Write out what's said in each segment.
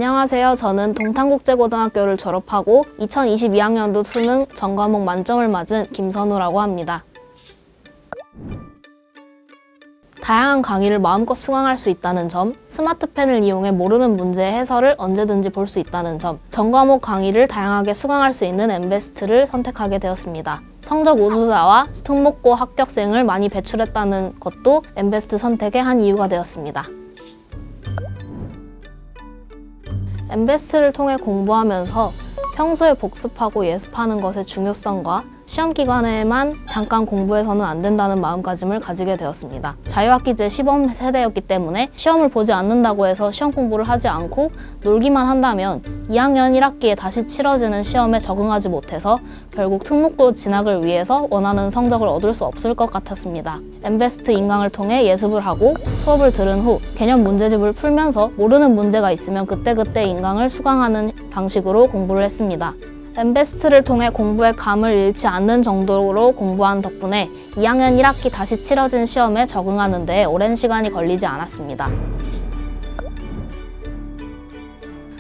안녕하세요. 저는 동탄국제고등학교를 졸업하고 2022학년도 수능 전과목 만점을 맞은 김선우라고 합니다. 다양한 강의를 마음껏 수강할 수 있다는 점, 스마트펜을 이용해 모르는 문제의 해설을 언제든지 볼 수 있다는 점, 전과목 강의를 다양하게 수강할 수 있는 엠베스트를 선택하게 되었습니다. 성적 우수자와 특목고 합격생을 많이 배출했다는 것도 엠베스트 선택의 한 이유가 되었습니다. 엠베스트를 통해 공부하면서 평소에 복습하고 예습하는 것의 중요성과 시험 기간에만 잠깐 공부해서는 안 된다는 마음가짐을 가지게 되었습니다. 자유학기제 시범 세대였기 때문에 시험을 보지 않는다고 해서 시험 공부를 하지 않고 놀기만 한다면 2학년 1학기에 다시 치러지는 시험에 적응하지 못해서 결국 특목고 진학을 위해서 원하는 성적을 얻을 수 없을 것 같았습니다. 엠베스트 인강을 통해 예습을 하고 수업을 들은 후 개념 문제집을 풀면서 모르는 문제가 있으면 그때그때 인강을 수강하는 방식으로 공부를 했습니다. 엠베스트를 통해 공부의 감을 잃지 않는 정도로 공부한 덕분에 2학년 1학기 다시 치러진 시험에 적응하는 데 오랜 시간이 걸리지 않았습니다.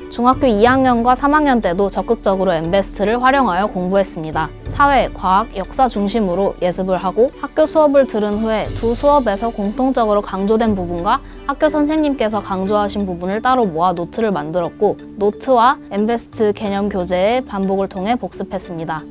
중학교 2학년과 3학년 때도 적극적으로 엠베스트를 활용하여 공부했습니다. 사회, 과학, 역사 중심으로 예습을 하고 학교 수업을 들은 후에 두 수업에서 공통적으로 강조된 부분과 학교 선생님께서 강조하신 부분을 따로 모아 노트를 만들었고 노트와 엠베스트 개념 교재의 반복을 통해 복습했습니다.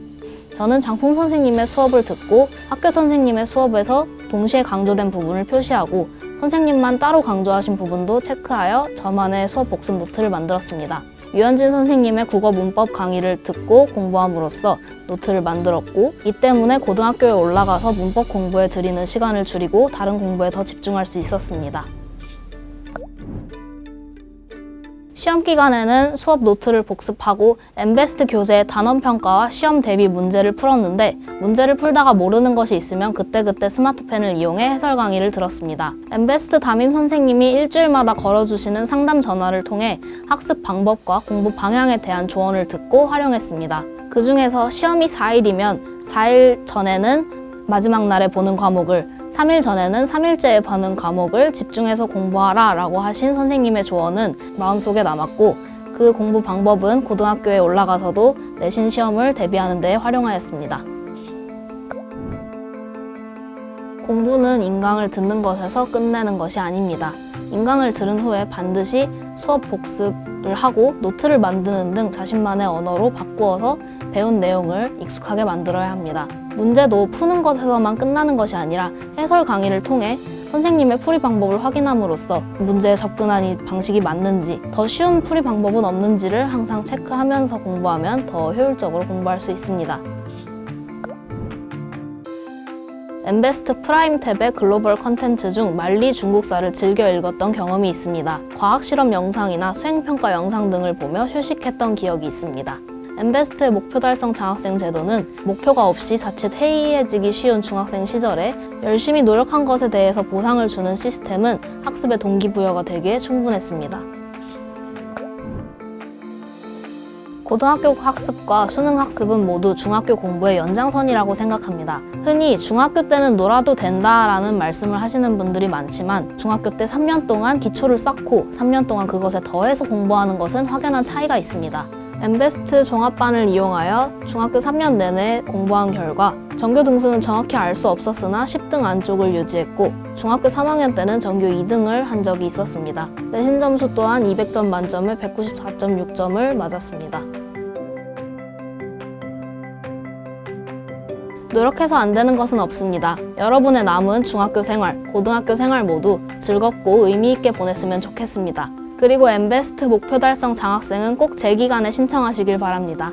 저는 장풍 선생님의 수업을 듣고 학교 선생님의 수업에서 동시에 강조된 부분을 표시하고 선생님만 따로 강조하신 부분도 체크하여 저만의 수업 복습 노트를 만들었습니다. 유현진 선생님의 국어 문법 강의를 듣고 공부함으로써 노트를 만들었고 이 때문에 고등학교에 올라가서 문법 공부에 들이는 시간을 줄이고 다른 공부에 더 집중할 수 있었습니다. 시험 기간에는 수업 노트를 복습하고 엠베스트 교재의 단원평가와 시험 대비 문제를 풀었는데 문제를 풀다가 모르는 것이 있으면 그때그때 스마트펜을 이용해 해설 강의를 들었습니다. 엠베스트 담임 선생님이 일주일마다 걸어주시는 상담 전화를 통해 학습 방법과 공부 방향에 대한 조언을 듣고 활용했습니다. 그 중에서 시험이 4일이면 4일 전에는 마지막 날에 보는 과목을 3일 전에는 3일째에 보는 과목을 집중해서 공부하라 라고 하신 선생님의 조언은 마음속에 남았고 그 공부 방법은 고등학교에 올라가서도 내신 시험을 대비하는 데 활용하였습니다. 공부는 인강을 듣는 것에서 끝내는 것이 아닙니다. 인강을 들은 후에 반드시 수업 복습을 하고 노트를 만드는 등 자신만의 언어로 바꾸어서 배운 내용을 익숙하게 만들어야 합니다. 문제도 푸는 것에서만 끝나는 것이 아니라 해설 강의를 통해 선생님의 풀이 방법을 확인함으로써 문제에 접근하는 방식이 맞는지, 더 쉬운 풀이 방법은 없는지를 항상 체크하면서 공부하면 더 효율적으로 공부할 수 있습니다. 엠베스트 프라임 탭의 글로벌 컨텐츠 중 만리 중국사를 즐겨 읽었던 경험이 있습니다. 과학실험 영상이나 수행평가 영상 등을 보며 휴식했던 기억이 있습니다. 엠베스트의 목표 달성 장학생 제도는 목표가 없이 자칫 해이해지기 쉬운 중학생 시절에 열심히 노력한 것에 대해서 보상을 주는 시스템은 학습의 동기부여가 되기에 충분했습니다. 고등학교 학습과 수능 학습은 모두 중학교 공부의 연장선이라고 생각합니다. 흔히 중학교 때는 놀아도 된다라는 말씀을 하시는 분들이 많지만 중학교 때 3년 동안 기초를 쌓고 3년 동안 그것에 더해서 공부하는 것은 확연한 차이가 있습니다. 엠베스트 종합반을 이용하여 중학교 3년 내내 공부한 결과 전교 등수는 정확히 알 수 없었으나 10등 안쪽을 유지했고 중학교 3학년 때는 전교 2등을 한 적이 있었습니다. 내신 점수 또한 200점 만점에 194.6점을 맞았습니다. 노력해서 안 되는 것은 없습니다. 여러분의 남은 중학교 생활, 고등학교 생활 모두 즐겁고 의미 있게 보냈으면 좋겠습니다. 그리고 엠베스트 목표 달성 장학생은 꼭 제 기간에 신청하시길 바랍니다.